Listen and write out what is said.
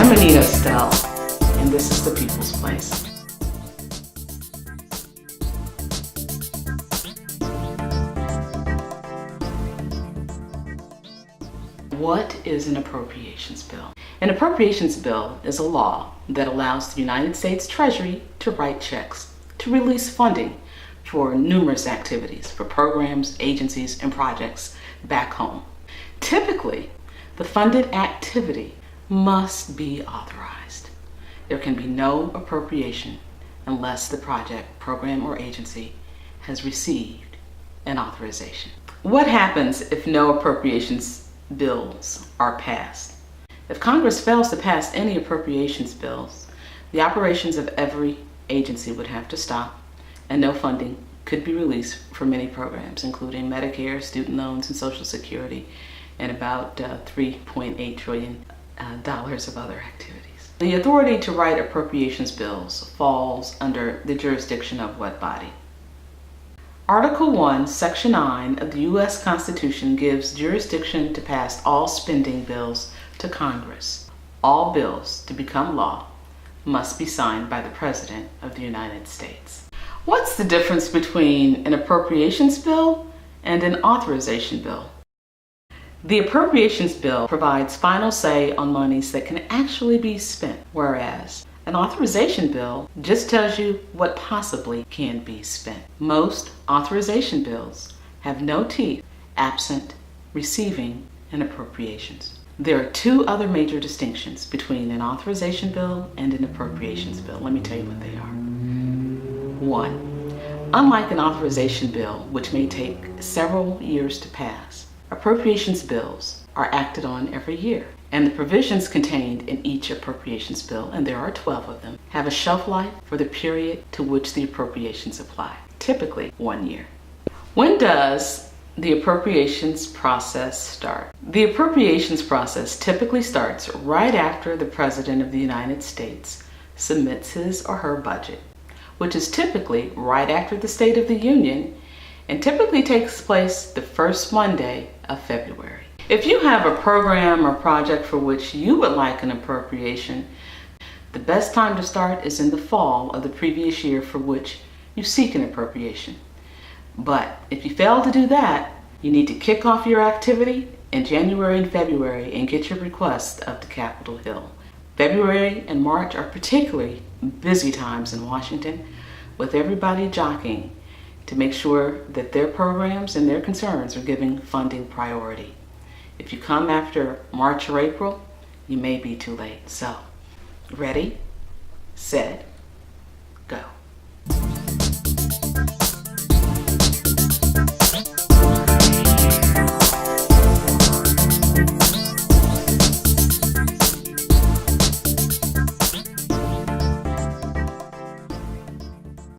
I'm Anita Estelle, and this is The People's Place. What is an appropriations bill? An appropriations bill is a law that allows the United States Treasury to write checks to release funding for numerous activities, for programs, agencies, and projects back home. Typically, the funded activity must be authorized. There can be no appropriation unless the project, program, or agency has received an authorization. What happens if no appropriations bills are passed? If Congress fails to pass any appropriations bills, the operations of every agency would have to stop, and no funding could be released for many programs, including Medicare, student loans, and Social Security, and about $3.8 trillion of other activities. The authority to write appropriations bills falls under the jurisdiction of what body? Article 1, Section 9 of the U.S. Constitution gives jurisdiction to pass all spending bills to Congress. All bills to become law must be signed by the President of the United States. What's the difference between an appropriations bill and an authorization bill? The appropriations bill provides final say on monies that can actually be spent, whereas an authorization bill just tells you what possibly can be spent. Most authorization bills have no teeth absent receiving an appropriations. There are two other major distinctions between an authorization bill and an appropriations bill. Let me tell you what they are. One, unlike an authorization bill, which may take several years to pass, appropriations bills are acted on every year, and the provisions contained in each appropriations bill, and there are 12 of them, have a shelf life for the period to which the appropriations apply, typically 1 year. When does the appropriations process start? The appropriations process typically starts right after the President of the United States submits his or her budget, which is typically right after the State of the Union and typically takes place the first Monday of February. If you have a program or project for which you would like an appropriation, the best time to start is in the fall of the previous year for which you seek an appropriation. But if you fail to do that, you need to kick off your activity in January and February and get your request up to Capitol Hill. February and March are particularly busy times in Washington, with everybody jockeying to make sure that their programs and their concerns are giving funding priority. If you come after March or April, you may be too late. So, ready, set, go.